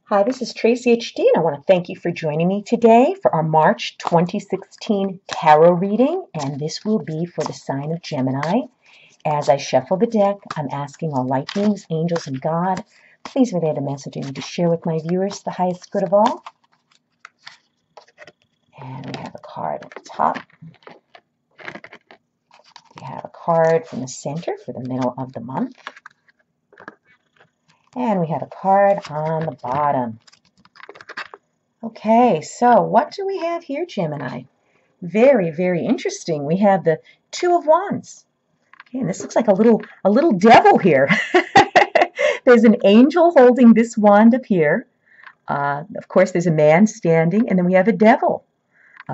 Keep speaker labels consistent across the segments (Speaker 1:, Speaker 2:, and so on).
Speaker 1: Hi, this is Tracy HD, and I want to thank you for joining me today for our March 2016 tarot reading, and this will be for the sign of Gemini. As I shuffle the deck, I'm asking all light beings, angels, and God, please relay the message I need to share with my viewers, the highest good of all. And we have a card at the top. We have a card from the center for the middle of the month. And we have a card on the bottom. Okay, so what do we have here, Gemini? Very, very interesting. We have the Two of Wands. Okay, and this looks like a little devil here. There's an angel holding this wand up here. Of course, there's a man standing, and then we have a devil.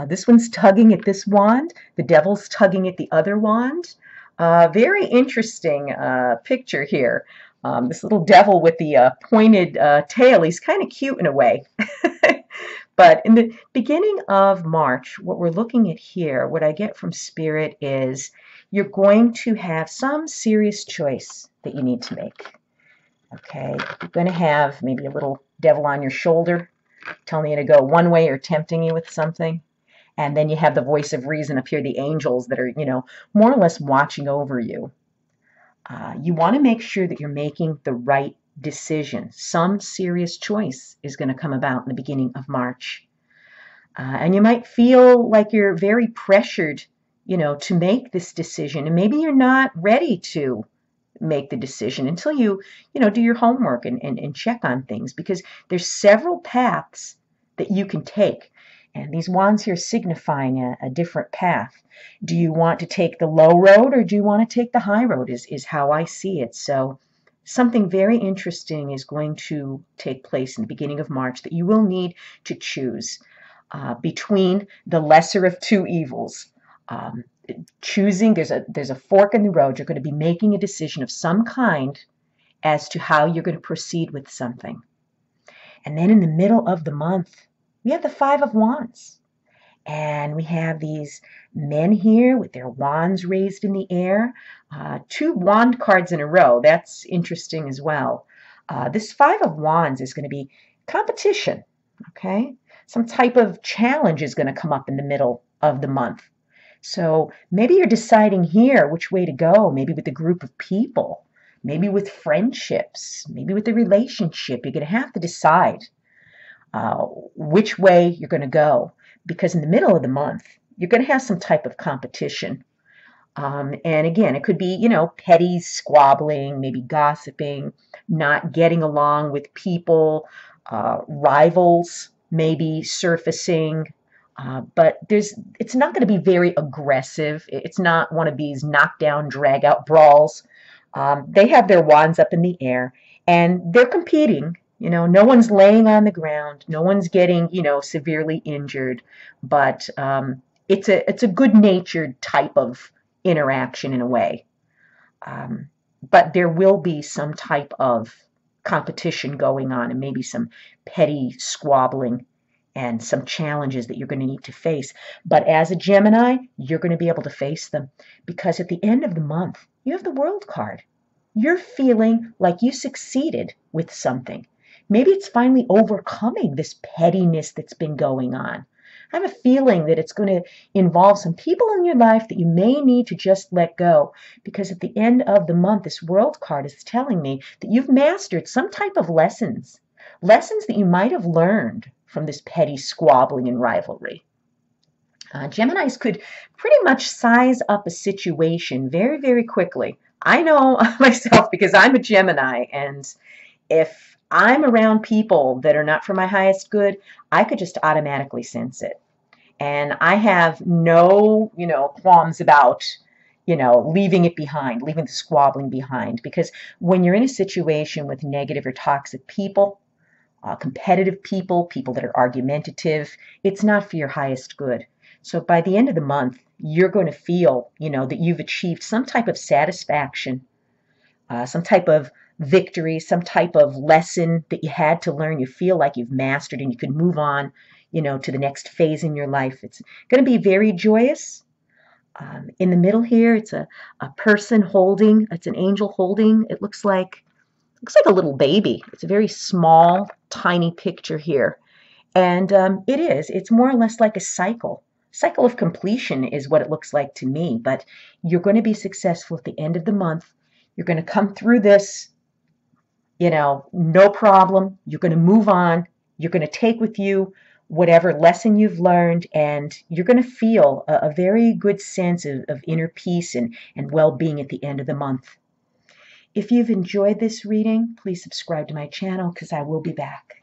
Speaker 1: This one's tugging at this wand. The devil's tugging at the other wand. Very interesting picture here. This little devil with the pointed tail, he's kind of cute in a way. But in the beginning of March, what we're looking at here, what I get from Spirit is you're going to have some serious choice that you need to make. Okay, you're going to have maybe a little devil on your shoulder telling you to go one way or tempting you with something. And then you have the voice of reason up here, the angels that are, more or less watching over you. You want to make sure that you're making the right decision. Some serious choice is going to come about in the beginning of March. And you might feel like you're very pressured, to make this decision. And maybe you're not ready to make the decision until you, do your homework and check on things, because there's several paths that you can take. And these wands here signifying a different path. Do you want to take the low road or do you want to take the high road is how I see it. So something very interesting is going to take place in the beginning of March that you will need to choose between the lesser of two evils. Choosing, there's a fork in the road. You're going to be making a decision of some kind as to how you're going to proceed with something. And then in the middle of the month, we have the Five of Wands. And we have these men here with their wands raised in the air. Two wand cards in a row. That's interesting as well. This Five of Wands is going to be competition. Okay? Some type of challenge is going to come up in the middle of the month. So maybe you're deciding here which way to go. Maybe with a group of people. Maybe with friendships. Maybe with a relationship. You're going to have to decide which way you're going to go, because in the middle of the month you're going to have some type of competition, and again, it could be petty squabbling, maybe gossiping, not getting along with people, rivals maybe surfacing, but it's not going to be very aggressive. It's not one of these knockdown drag out brawls. They have their wands up in the air and they're competing. No one's laying on the ground. No one's getting, severely injured. But it's a good-natured type of interaction in a way. But there will be some type of competition going on and maybe some petty squabbling and some challenges that you're going to need to face. But as a Gemini, you're going to be able to face them, because at the end of the month, you have the World card. You're feeling like you succeeded with something. Maybe it's finally overcoming this pettiness that's been going on. I have a feeling that it's going to involve some people in your life that you may need to just let go, because at the end of the month, this World card is telling me that you've mastered some type of lessons that you might have learned from this petty squabbling and rivalry. Geminis could pretty much size up a situation very, very quickly. I know myself because I'm a Gemini, and if I'm around people that are not for my highest good, I could just automatically sense it. And I have no, qualms about, leaving it behind, leaving the squabbling behind. Because when you're in a situation with negative or toxic people, competitive people, people that are argumentative, it's not for your highest good. So by the end of the month, you're going to feel, that you've achieved some type of satisfaction, some type of victory, some type of lesson that you had to learn. You feel like you've mastered and you can move on, to the next phase in your life. It's going to be very joyous. In the middle here, it's a person holding, it's an angel holding, it looks like a little baby. It's a very small, tiny picture here. And it's more or less like a cycle. Cycle of completion is what it looks like to me, but you're going to be successful at the end of the month. You're going to come through this, no problem. You're going to move on. You're going to take with you whatever lesson you've learned, and you're going to feel a very good sense of inner peace and well-being at the end of the month. If you've enjoyed this reading, please subscribe to my channel because I will be back.